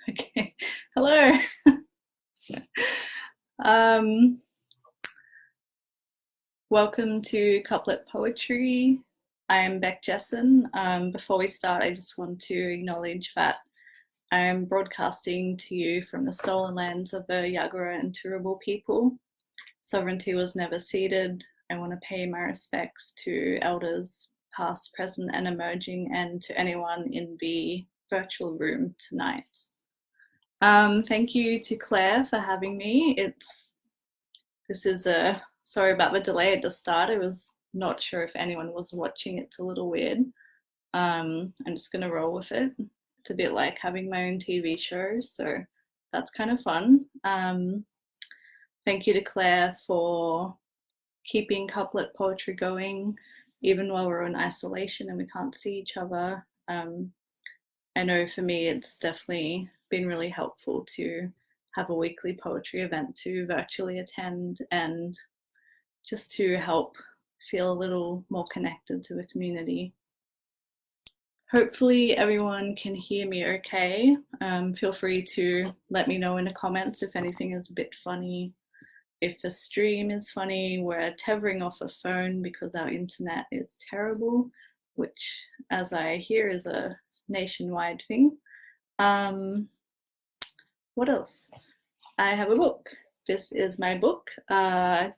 Okay. Hello. um, Welcome to Couplet Poetry. I am Jessen. Before we start, I just want to acknowledge that I am broadcasting to you from the stolen lands of the Yagara and Turrbal people. Sovereignty was never ceded. I want to pay my respects to elders, past, present, and emerging, and to anyone in the virtual room tonight. Thank you to Claire for having me. Sorry about the delay at the start. I was not sure if anyone was watching. It's a little weird. I'm just gonna roll with it. It's a bit like having my own TV show, so that's kind of fun. Thank you to Claire for keeping couplet poetry going, even while we're in isolation and we can't see each other. I know for me, it's definitely been really helpful to have a weekly poetry event to virtually attend and just to help feel a little more connected to the community. Hopefully everyone can hear me okay. Feel free to let me know in the comments if anything is a bit funny. If the stream is funny, we're tethering off a phone because our internet is terrible, which, as I hear, is a nationwide thing. What else? I have a book. This is my book,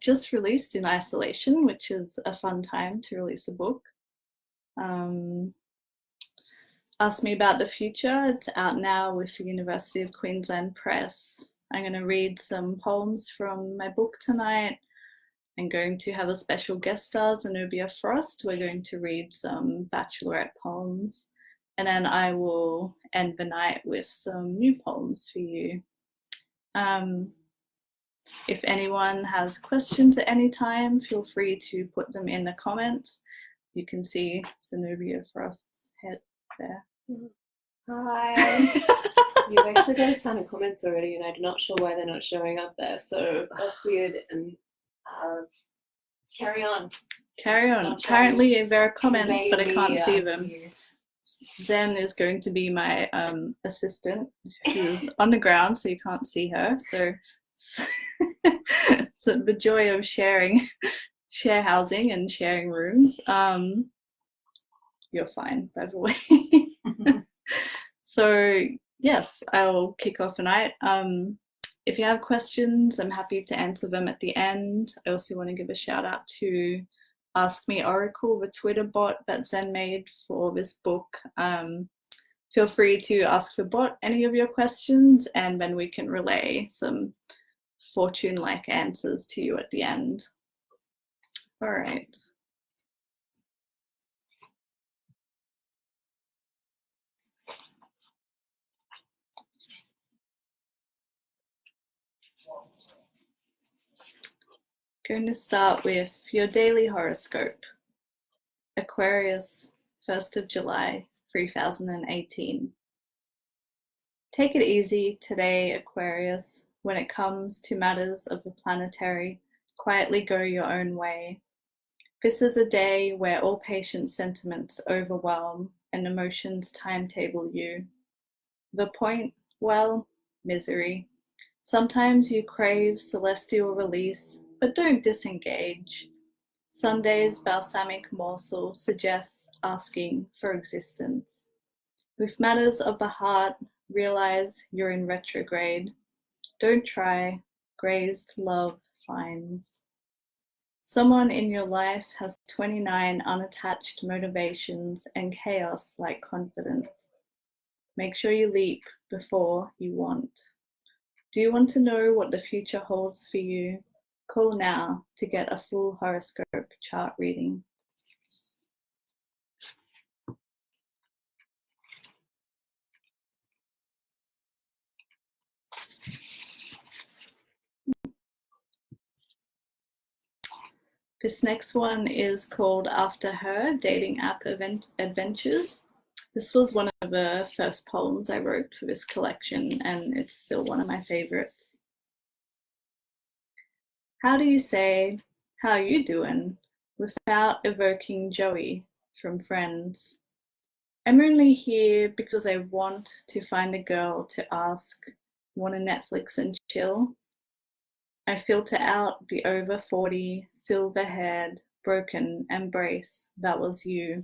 just released in isolation, which is a fun time to release a book. Ask Me About the Future. It's out now with the University of Queensland Press. I'm going to read some poems from my book tonight. I'm going to have a special guest star, Zenobia Frost. We're going to read some Bachelorette poems, and then I will end the night with some new poems for you. If anyone has questions at any time, feel free to put them in the comments. You can see Zenobia Frost's head there. Hi. You've actually got a ton of comments already, and I'm not sure why they're not showing up there, so that's weird. And carry on. Carry on. Apparently there are comments, but I can't see them. Zen is going to be my assistant, who's on the ground, so you can't see her. So the joy of share housing and sharing rooms. You're fine, by the way. So yes, I'll kick off tonight. If you have questions, I'm happy to answer them at the end. I also want to give a shout out to Ask Me Oracle, the Twitter bot that Zen made for this book. Feel free to ask the bot any of your questions, and then we can relay some fortune-like answers to you at the end. All right. Going to start with your daily horoscope. Aquarius, 1st of July, 3018. Take it easy today, Aquarius. When it comes to matters of the planetary, quietly go your own way. This is a day where all patient sentiments overwhelm and emotions timetable you. The point, well, misery. Sometimes you crave celestial release, but don't disengage. Sunday's balsamic morsel suggests asking for existence. With matters of the heart, realize you're in retrograde. Don't try, grazed love finds. Someone in your life has 29 unattached motivations and chaos-like confidence. Make sure you leap before you want. Do you want to know what the future holds for you? Call now to get a full horoscope chart reading. This next one is called After Her, Dating App Adventures. This was one of the first poems I wrote for this collection, and it's still one of my favorites. How do you say, "How you doing?" without evoking Joey from Friends? I'm only here because I want to find a girl to ask, wanna Netflix and chill? I filter out the over 40, silver-haired, broken embrace that was you.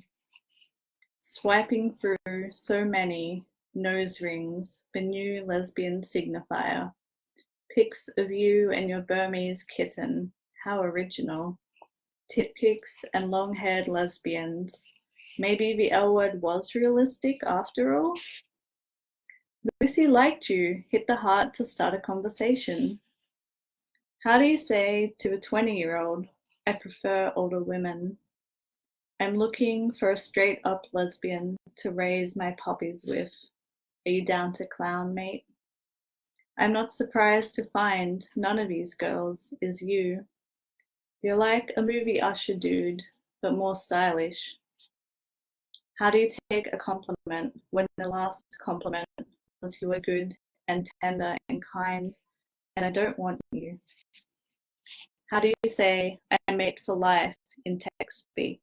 Swiping through so many nose rings, the new lesbian signifier. Pics of you and your Burmese kitten, how original. Tit pics and long-haired lesbians. Maybe the L word was realistic after all? Lucy liked you, hit the heart to start a conversation. How do you say to a 20-year-old, I prefer older women? I'm looking for a straight-up lesbian to raise my puppies with. Are you down to clown, mate? I'm not surprised to find none of these girls is you. You're like a movie usher dude, but more stylish. How do you take a compliment when the last compliment was you were good and tender and kind, and I don't want you? How do you say I'm mate for life in text speak?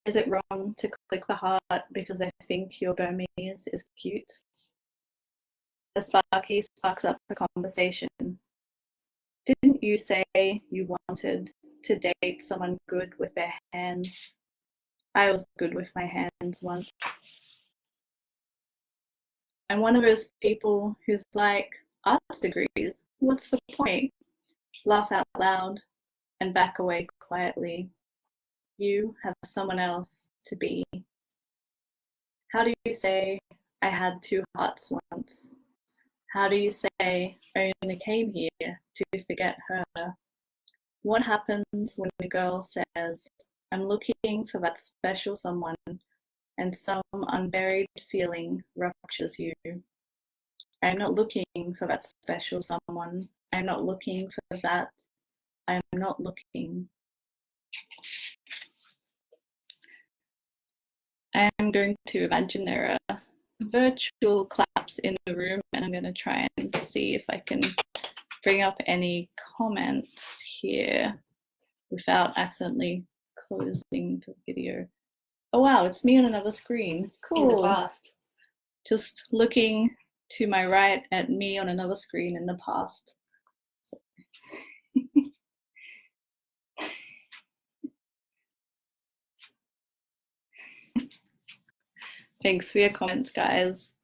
Is it wrong to click the heart because I think your Burmese is cute? The Sparky sparks up a conversation. Didn't you say you wanted to date someone good with their hands? I was good with my hands once. I'm one of those people who's like, arts degrees, what's the point? Laugh out loud and back away quietly. You have someone else to be. How do you say I had two hearts once? How do you say I only came here to forget her? What happens when a girl says, I'm looking for that special someone, and some unburied feeling ruptures you? I'm not looking for that special someone. I'm not looking for that. I'm not looking. I'm going to imagine there are virtual claps in the room, and I'm going to try and see if I can bring up any comments here without accidentally closing the video. Oh wow, it's me on another screen. Cool. In the past. Just looking to my right at me on another screen in the past. Thanks for your comments, guys.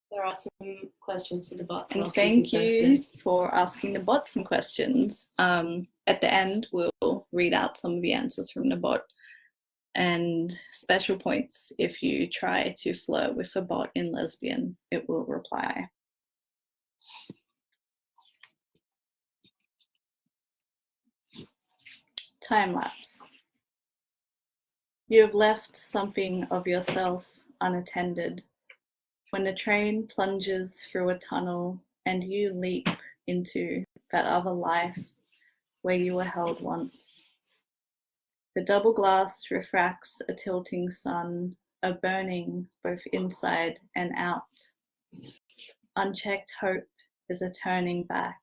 There are some questions to the bots. And thank you for asking the bot some questions. At the end, we'll read out some of the answers from the bot. And special points if you try to flirt with a bot in lesbian, it will reply. Time-lapse. You have left something of yourself unattended. When the train plunges through a tunnel and you leap into that other life where you were held once. The double glass refracts a tilting sun, a burning both inside and out. Unchecked hope is a turning back.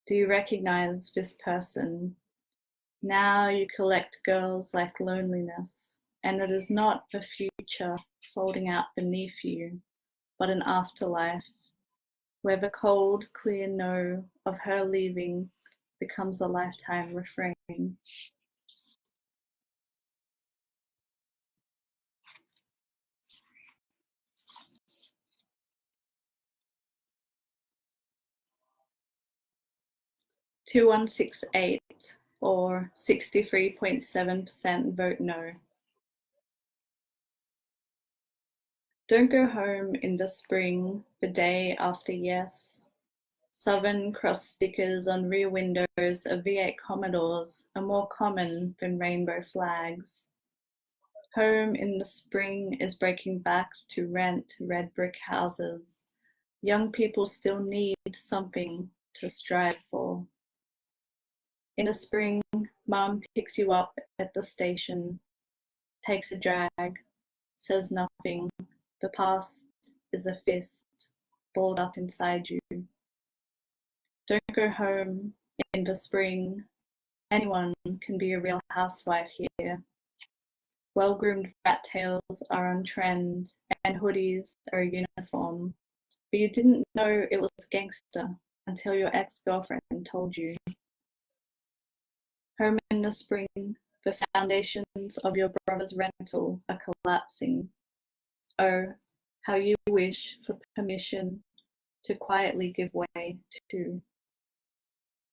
Do you recognize this person? Now you collect girls like loneliness, and it is not the future folding out beneath you, but an afterlife, where the cold, clear no of her leaving becomes a lifetime refrain. (2168) or 63.7% vote no. Don't go home in the spring, the day after yes. Southern Cross stickers on rear windows of V8 Commodores are more common than rainbow flags. Home in the spring is breaking backs to rent red brick houses. Young people still need something to strive for. In the spring, Mom picks you up at the station, takes a drag, says nothing. The past is a fist balled up inside you. Don't go home in the spring. Anyone can be a real housewife here. Well-groomed rat tails are on trend, and hoodies are a uniform. But you didn't know it was gangster until your ex-girlfriend told you. Home in the spring, the foundations of your brother's rental are collapsing. Oh, how you wish for permission to quietly give way to.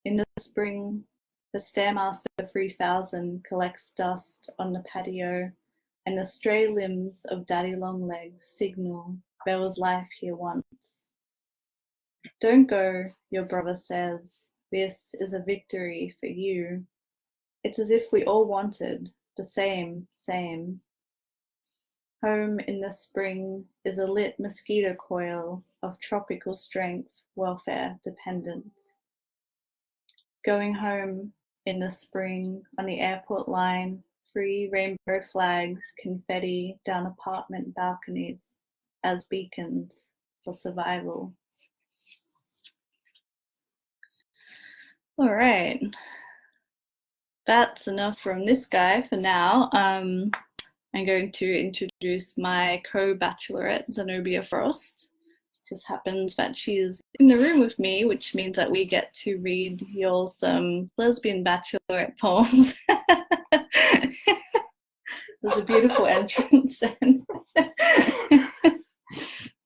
In the spring, the Stairmaster 3000 collects dust on the patio, and the stray limbs of Daddy Longlegs signal there was life here once. Don't go, your brother says. This is a victory for you. It's as if we all wanted the same. Home in the spring is a lit mosquito coil of tropical strength, welfare dependence. Going home in the spring on the airport line, free rainbow flags confetti down apartment balconies as beacons for survival. All right, that's enough from this guy for now. I'm going to introduce my co-bachelorette, Zenobia Frost. It just happens that she is in the room with me, which means that we get to read y'all some Lesbian Bachelorette poems. There's a beautiful entrance. And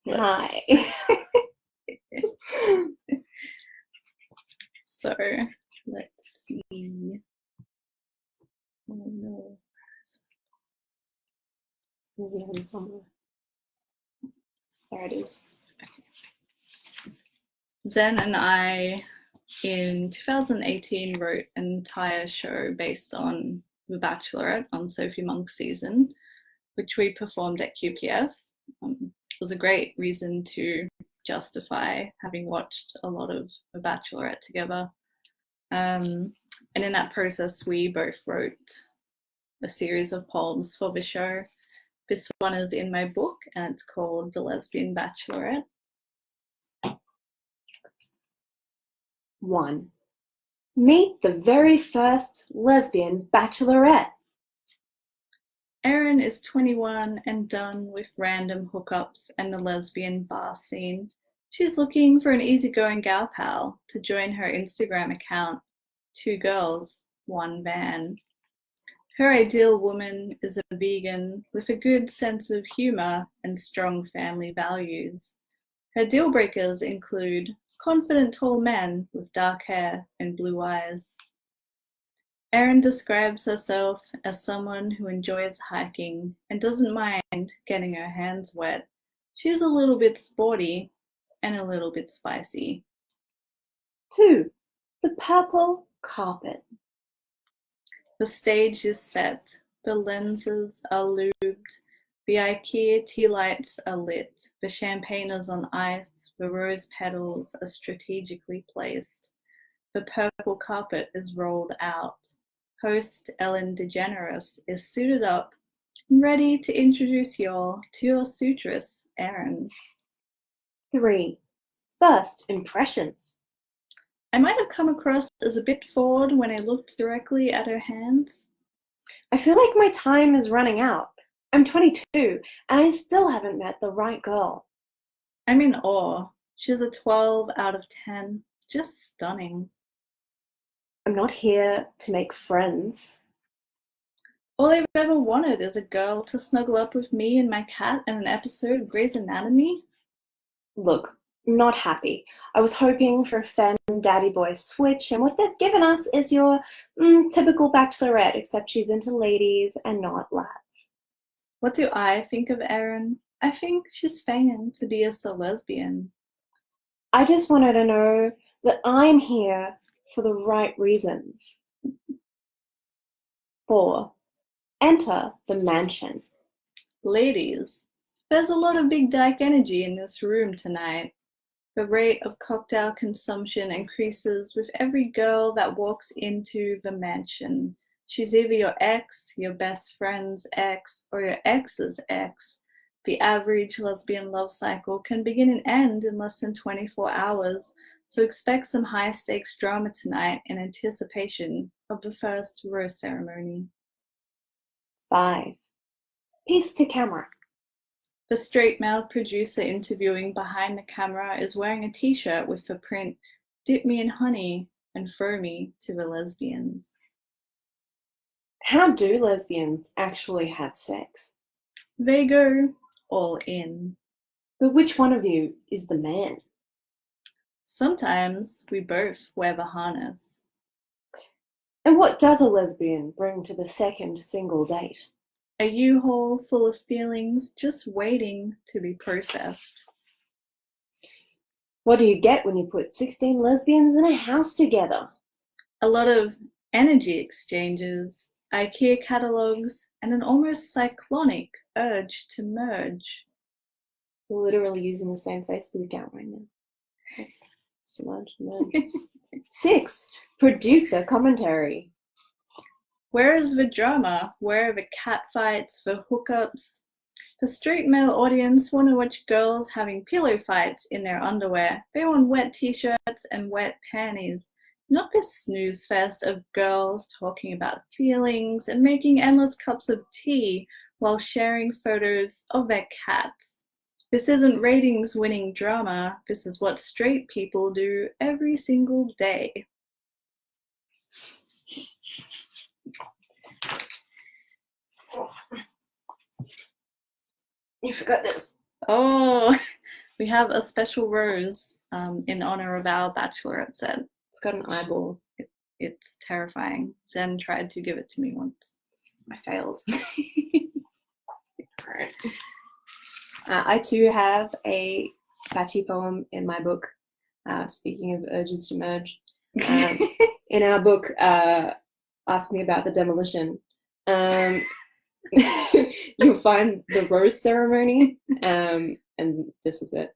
Hi. So let's see. Oh no. There it is. Zen and I, in 2018, wrote an entire show based on The Bachelorette on Sophie Monk's season, which we performed at QPF. It was a great reason to justify having watched a lot of The Bachelorette together. And in that process, we both wrote a series of poems for the show. This one is in my book, and it's called The Lesbian Bachelorette. 1. Meet the very first lesbian bachelorette. Erin is 21 and done with random hookups and the lesbian bar scene. She's looking for an easygoing gal pal to join her Instagram account, 2 girls, 1 van. Her ideal woman is a vegan with a good sense of humor and strong family values. Her deal breakers include confident tall men with dark hair and blue eyes. Erin describes herself as someone who enjoys hiking and doesn't mind getting her hands wet. She's a little bit sporty and a little bit spicy. 2. The purple carpet. The stage is set, the lenses are lubed, the IKEA tea lights are lit, the champagne is on ice, the rose petals are strategically placed. The purple carpet is rolled out. Host Ellen DeGeneres is suited up and ready to introduce y'all to your suitress, Erin. 3. First impressions. I might have come across as a bit forward when I looked directly at her hands. I feel like my time is running out. I'm 22 and I still haven't met the right girl. I'm in awe. She's a 12 out of 10. Just stunning. I'm not here to make friends. All I've ever wanted is a girl to snuggle up with me and my cat in an episode of Grey's Anatomy. Look, not happy. I was hoping for a femme daddy boy switch, and what they've given us is your typical bachelorette, except she's into ladies and not lads. What do I think of Erin? I think she's fanging to be a lesbian. I just want her to know that I'm here for the right reasons. 4. Enter the mansion. Ladies, there's a lot of big dyke energy in this room tonight. The rate of cocktail consumption increases with every girl that walks into the mansion. She's either your ex, your best friend's ex, or your ex's ex. The average lesbian love cycle can begin and end in less than 24 hours, so expect some high-stakes drama tonight in anticipation of the first rose ceremony. 5. Piece to camera. The straight male producer interviewing behind the camera is wearing a t-shirt with the print, "Dip me in honey and throw me to the lesbians." How do lesbians actually have sex? They go all in. But which one of you is the man? Sometimes we both wear the harness. And what does a lesbian bring to the second single date? A U-Haul full of feelings just waiting to be processed. What do you get when you put 16 lesbians in a house together? A lot of energy exchanges, IKEA catalogs, and an almost cyclonic urge to merge. We're literally using the same Facebook account right now. That's smudge. 6. Producer commentary. Where is the drama? Where are the catfights, the hookups? The straight male audience want to watch girls having pillow fights in their underwear. They want wet t-shirts and wet panties. Not this snooze fest of girls talking about feelings and making endless cups of tea while sharing photos of their cats. This isn't ratings winning drama. This is what straight people do every single day. You forgot this. Oh, we have a special rose in honor of our bachelorette set. It's got an eyeball. It's terrifying. Zen tried to give it to me once. I failed. Alright. I too have a batchy poem in my book. Speaking of urges to merge. In our book, Ask Me About the Demolition, you'll find the rose ceremony, and this is it.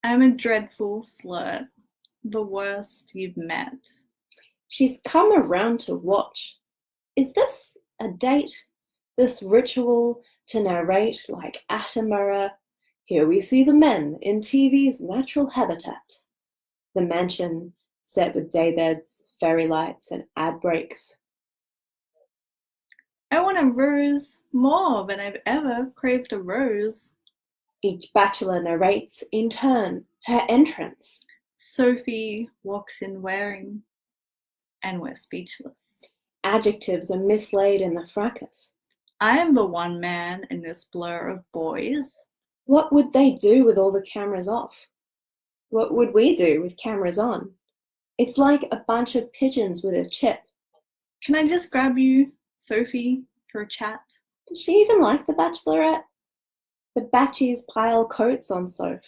I'm a dreadful flirt, the worst you've met. She's come around to watch. Is this a date? This ritual to narrate like Attenborough? Here we see the men in TV's natural habitat. The mansion set with daybeds, fairy lights, and ad breaks. I want a rose more than I've ever craved a rose. Each bachelor narrates, in turn, her entrance. Sophie walks in wearing, and we're speechless. Adjectives are mislaid in the fracas. I am the one man in this blur of boys. What would they do with all the cameras off? What would we do with cameras on? It's like a bunch of pigeons with a chip. Can I just grab you, Sophie, for a chat? Does she even like the Bachelorette? The batchies pile coats on Soph,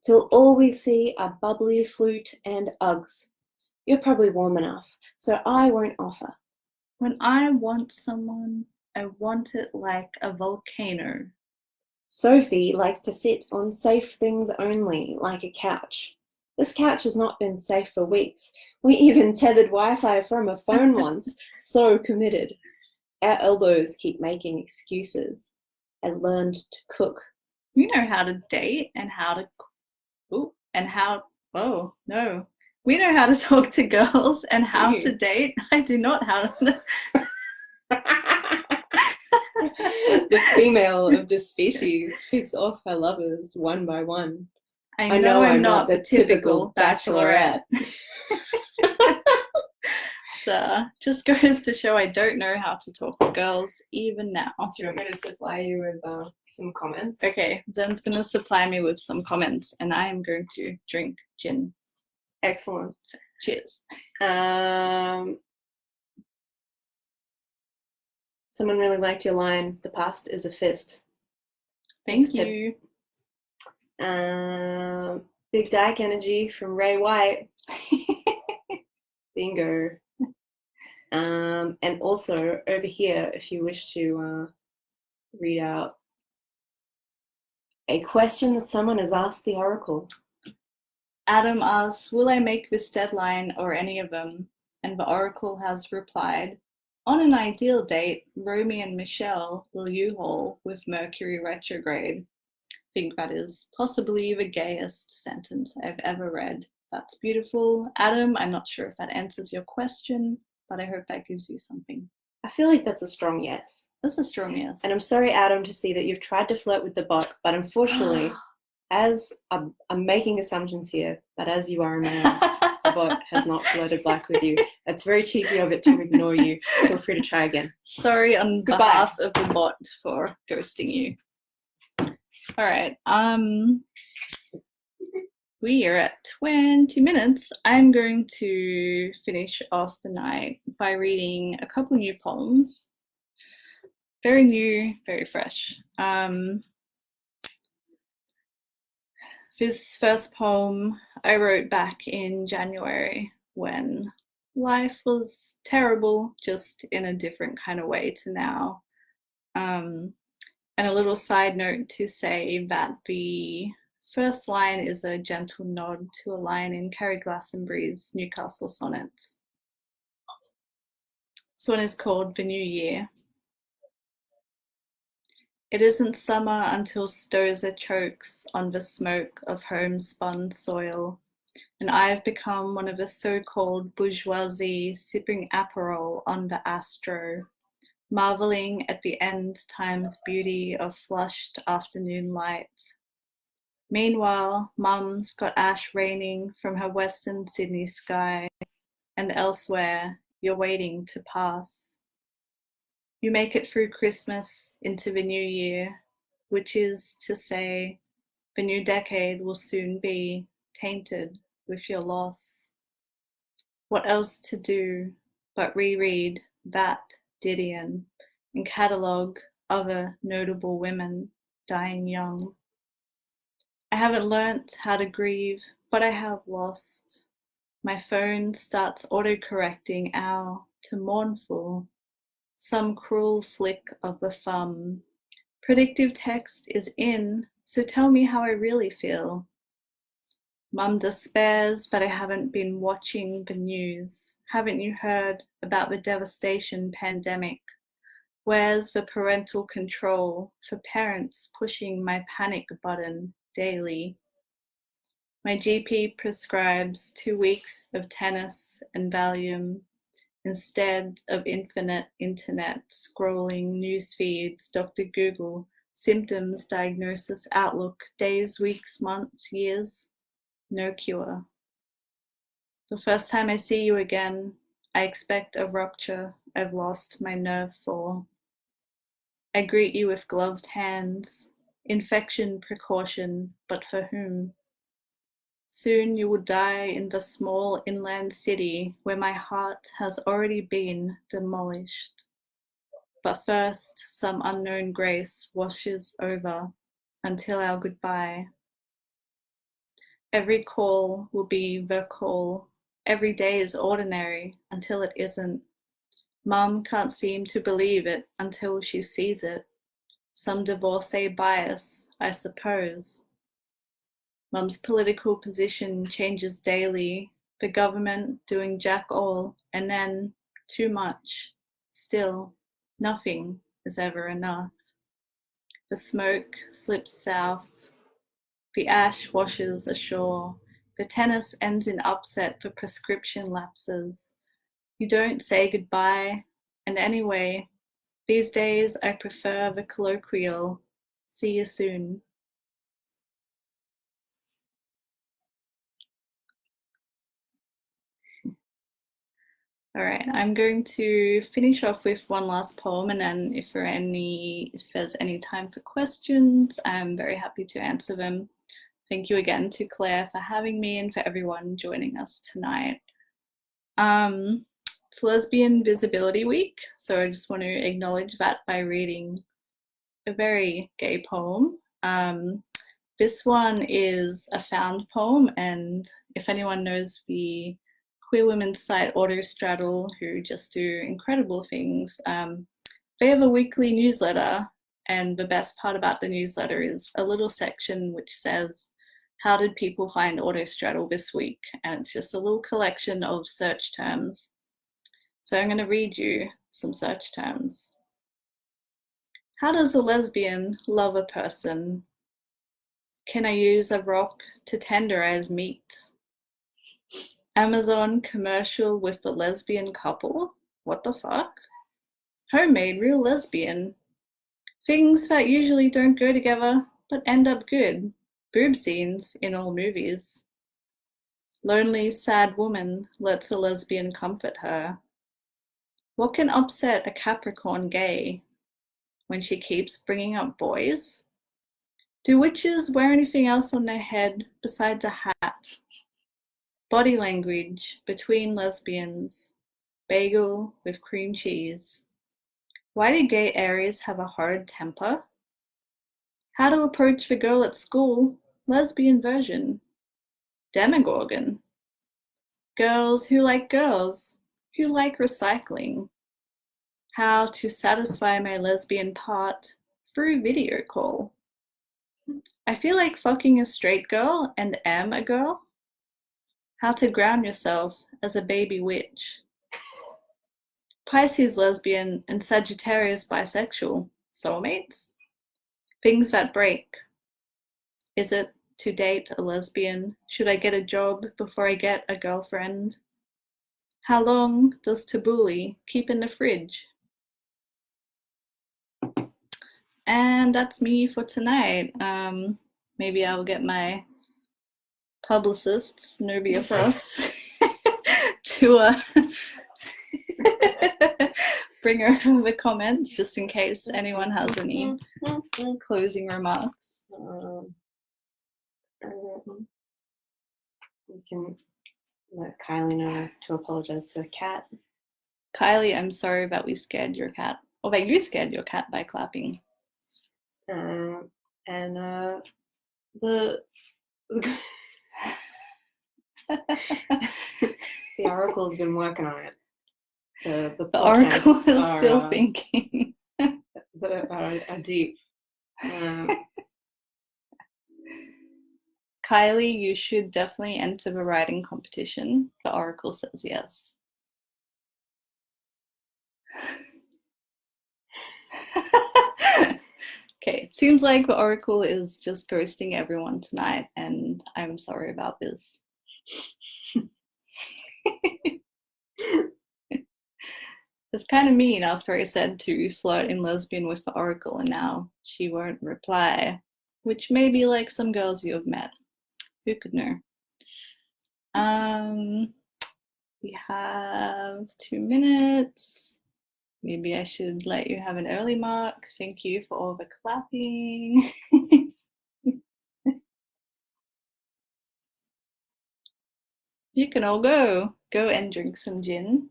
till all we see are bubbly flute and Uggs. You're probably warm enough, so I won't offer. When I want someone, I want it like a volcano. Sophie likes to sit on safe things only, like a couch. This couch has not been safe for weeks. We even tethered Wi-Fi from a phone once, so committed. Our elbows keep making excuses. I learned to cook. We know how to date and how to, we know how to talk to girls and how to date. I do not how to. The female of the species picks off her lovers one by one. I know I'm not the typical bachelorette. So just goes to show I don't know how to talk to girls even now. Do you want me to supply you with some comments? Okay, Zen's going to supply me with some comments and I am going to drink gin. Excellent. So, cheers. Someone really liked your line, "The past is a fist." Thank you. Big Dyke energy from Ray White. Bingo. And also over here, if you wish to read out a question that someone has asked the Oracle. Adam asks, will I make this deadline or any of them? And the Oracle has replied, on an ideal date, Romy and Michelle will U-Haul with Mercury retrograde. I think that is possibly the gayest sentence I've ever read. That's beautiful. Adam, I'm not sure if that answers your question, but I hope that gives you something. I feel like that's a strong yes. That's a strong yes. And I'm sorry, Adam, to see that you've tried to flirt with the bot, but unfortunately, as I'm making assumptions here, but as you are a man, the bot has not flirted back with you. It's very cheeky of it to ignore you. Feel free to try again. Sorry on Goodbye. behalf of the bot for ghosting you. All right. We are at 20 minutes. I'm going to finish off the night by reading a couple new poems. Very new, very fresh. This first poem I wrote back in January when life was terrible, just in a different kind of way to now. And a little side note to say that the first line is a gentle nod to a line in Carrie Glastonbury's Newcastle Sonnets. This one is called The New Year. It isn't summer until Stozer chokes on the smoke of homespun soil, and I've become one of the so-called bourgeoisie sipping Aperol on the Astro, marveling at the end times beauty of flushed afternoon light. Meanwhile, Mum's got ash raining from her western Sydney sky, and elsewhere you're waiting to pass. You make it through Christmas into the new year, which is to say, the new decade will soon be tainted with your loss. What else to do but reread that Didion and catalogue other notable women dying young? I haven't learnt how to grieve, but I have lost. My phone starts autocorrecting ow to mournful, some cruel flick of the thumb. Predictive text is in, so tell me how I really feel. Mum despairs that I haven't been watching the news. Haven't you heard about the devastation pandemic? Where's the parental control for parents pushing my panic button daily? My GP prescribes 2 weeks of tennis and Valium instead of infinite internet scrolling news feeds, Dr. Google, symptoms, diagnosis, outlook, days, weeks, months, years, no cure. The first time I see you again, I expect a rupture I've lost my nerve for. I greet you with gloved hands, infection precaution, but for whom? Soon you will die in the small inland city where my heart has already been demolished. But first, some unknown grace washes over until our goodbye. Every call will be the call. Every day is ordinary until it isn't. Mum can't seem to believe it until she sees it. Some divorcee bias, I suppose. Mum's political position changes daily, the government doing jack all, and then too much. Still, nothing is ever enough. The smoke slips south, the ash washes ashore, the tennis ends in upset for prescription lapses. You don't say goodbye, and anyway, these days I prefer the colloquial, see you soon. All right, I'm going to finish off with one last poem, and then if there's any time for questions, I'm very happy to answer them. Thank you again to Claire for having me and for everyone joining us tonight. It's Lesbian Visibility Week, so I just want to acknowledge that by reading a very gay poem. This one is a found poem, and if anyone knows the queer women's site Autostraddle, who just do incredible things, they have a weekly newsletter, and the best part about the newsletter is a little section which says, how did people find Autostraddle this week? And it's just a little collection of search terms. So I'm going to read you some search terms. How does a lesbian love a person? Can I use a rock to tenderize meat? Amazon commercial with the lesbian couple? What the fuck? Homemade real lesbian. Things that usually don't go together, but end up good. Boob scenes in all movies. Lonely, sad woman lets a lesbian comfort her. What can upset a Capricorn gay? When she keeps bringing up boys? Do witches wear anything else on their head besides a hat? Body language between lesbians. Bagel with cream cheese. Why do gay Aries have a hard temper? How to approach the girl at school, lesbian version. Demogorgon. Girls who like recycling. How to satisfy my lesbian part through video call. I feel like fucking a straight girl and am a girl. How to ground yourself as a baby witch. Pisces lesbian and Sagittarius bisexual. Soulmates? Things that break. Is it to date a lesbian? Should I get a job before I get a girlfriend? How long does tabbouleh keep in the fridge? And that's me for tonight. Maybe I'll get my publicist, Nubia Frost, to bring over the comments just in case anyone has any closing remarks. You can let Kylie know to apologize to a cat. Kylie, I'm sorry that we scared your cat, or that you scared your cat by clapping. And the Oracle's been working on it. The Oracle is still thinking. are deep. Kylie, you should definitely enter the writing competition. The Oracle says yes. Okay, it seems like the Oracle is just ghosting everyone tonight, and I'm sorry about this. It's kind of mean after I said to flirt in lesbian with the Oracle, and now she won't reply, which may be like some girls you have met. Who could know? We have 2 minutes. Maybe I should let you have an early mark. Thank you for all the clapping. You can all go and drink some gin.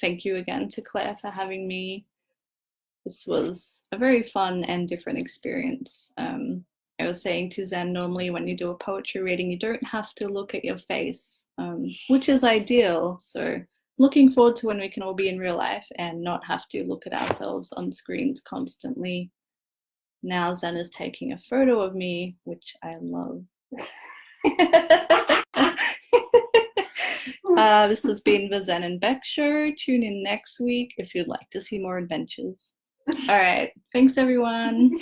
Thank you again to Claire for having me. This was a very fun and different experience. I was saying to Zen, normally when you do a poetry reading, you don't have to look at your face, which is ideal. So looking forward to when we can all be in real life and not have to look at ourselves on screens constantly. Now Zen is taking a photo of me, which I love. This has been the Zen and Beck Show. Tune in next week if you'd like to see more adventures. All right. Thanks, everyone.